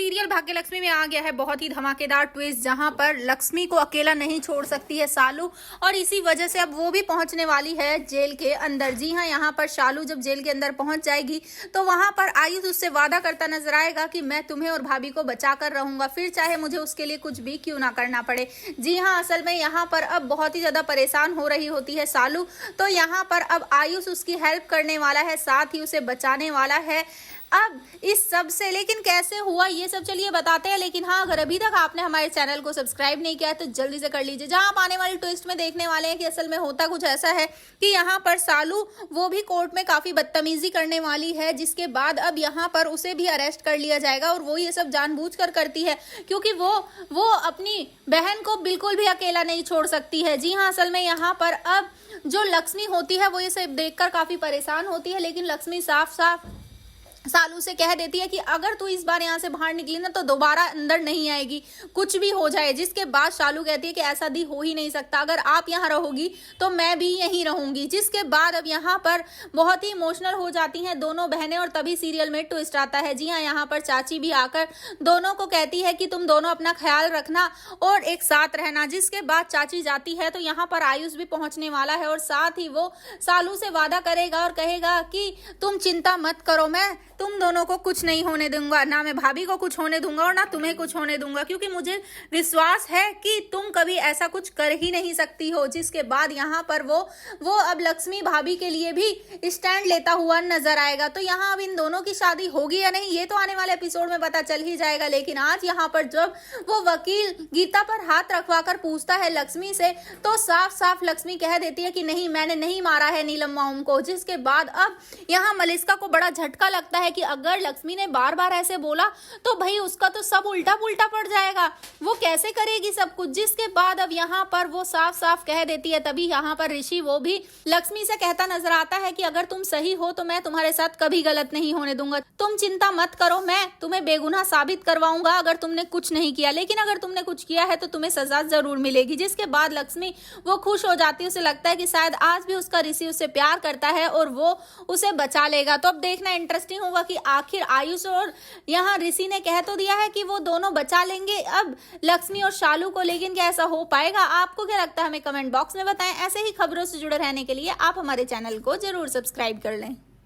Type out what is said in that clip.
Serial Bhagyalakshmi में आ गया है बहुत ही धमाकेदार ट्विस्ट, जहां पर लक्ष्मी को अकेला नहीं छोड़ सकती है शालू, और इसी वजह से अब वो भी पहुंचने वाली है जेल के अंदर। जी हां, यहां पर शालू जब जेल के अंदर पहुंच जाएगी तो वहां पर आयुष उससे वादा करता नजर आएगा कि मैं तुम्हें और भाभी को बचा कर रहूंगा, फिर चाहे मुझे उसके लिए कुछ भी क्यों ना करना पड़े। जी हाँ, असल में यहाँ पर अब बहुत ही ज्यादा परेशान हो रही होती है शालू, तो यहाँ पर अब आयुष उसकी हेल्प करने वाला है, साथ ही उसे बचाने वाला है अब इस सब से। लेकिन कैसे हुआ ये सब चलिए बताते हैं। लेकिन हाँ, अगर अभी तक आपने हमारे चैनल को सब्सक्राइब नहीं किया है तो जल्दी से कर लीजिए। जहां आप आने वाली ट्विस्ट में देखने वाले हैं कि असल में होता कुछ ऐसा है कि यहाँ पर शालू वो भी कोर्ट में काफी बदतमीजी करने वाली है, जिसके बाद अब यहाँ पर उसे भी अरेस्ट कर लिया जाएगा। और वो ये सब जानबूझकर करती है क्योंकि वो अपनी बहन को बिल्कुल भी अकेला नहीं छोड़ सकती है। जी हाँ, असल में यहाँ पर अब जो लक्ष्मी होती है वो ये सब देखकर काफी परेशान होती है, लेकिन लक्ष्मी साफ साफ शालू से कह देती है कि अगर तू इस बार यहाँ से बाहर निकली ना तो दोबारा अंदर नहीं आएगी, कुछ भी हो जाए। जिसके बाद शालू कहती है कि ऐसा दी हो ही नहीं सकता, अगर आप यहाँ रहोगी तो मैं भी यहीं रहूंगी। जिसके बाद अब यहाँ पर बहुत ही इमोशनल हो जाती हैं दोनों बहनें, और तभी सीरियल में ट्विस्ट आता है। जी हाँ, यहाँ पर चाची भी आकर दोनों को कहती है कि तुम दोनों अपना ख्याल रखना और एक साथ रहना। जिसके बाद चाची जाती है तो यहाँ पर आयुष भी पहुंचने वाला है, और साथ ही वो शालू से वादा करेगा और कहेगा कि तुम चिंता मत करो, मैं तुम दोनों को कुछ नहीं होने दूंगा, ना मैं भाभी को कुछ होने दूंगा और ना तुम्हें कुछ होने दूंगा, क्योंकि मुझे विश्वास है कि तुम कभी ऐसा कुछ कर ही नहीं सकती हो। जिसके बाद यहाँ पर वो अब लक्ष्मी भाभी के लिए भी स्टैंड लेता हुआ नजर आएगा। तो यहाँ अब इन दोनों की शादी होगी या नहीं ये तो आने वाले एपिसोड में पता चल ही जाएगा। लेकिन आज यहाँ पर जब वो वकील गीता पर हाथ रखवा कर पूछता है लक्ष्मी से, तो साफ साफ लक्ष्मी कह देती है कि नहीं, मैंने नहीं मारा है नीलम माउम को। जिसके बाद अब यहाँ मलिष्का को बड़ा झटका लगता है कि अगर लक्ष्मी ने बार बार ऐसे बोला तो भाई उसका तो सब उल्टा पुल्टा पड़ जाएगा, वो कैसे करेगी सब कुछ। जिसके बाद अब यहाँ पर वो साफ साफ कह देती है। तभी यहाँ पर ऋषि वो भी लक्ष्मी से कहता नजर आता है कि अगर तुम सही हो तो मैं तुम्हारे साथ कभी गलत नहीं होने दूंगा, तुम चिंता मत करो, मैं तुम्हें बेगुनाह साबित करवाऊंगा अगर तुमने कुछ नहीं किया, लेकिन अगर तुमने कुछ किया है तो तुम्हें सजा जरूर मिलेगी। जिसके बाद लक्ष्मी वो खुश हो जाती है, उसे लगता है कि शायद आज भी उसका ऋषि उससे प्यार करता है और वो उसे बचा लेगा। तो अब देखना इंटरेस्टिंग होगा कि आखिर आयुष और यहाँ ऋषि ने कह तो दिया है कि वो दोनों बचा लेंगे अब लक्ष्मी और शालू को, लेकिन क्या ऐसा हो पाएगा? आपको क्या लगता है हमें कमेंट बॉक्स में बताएं। ऐसे ही खबरों से जुड़े रहने के लिए आप हमारे चैनल को जरूर सब्सक्राइब कर लें।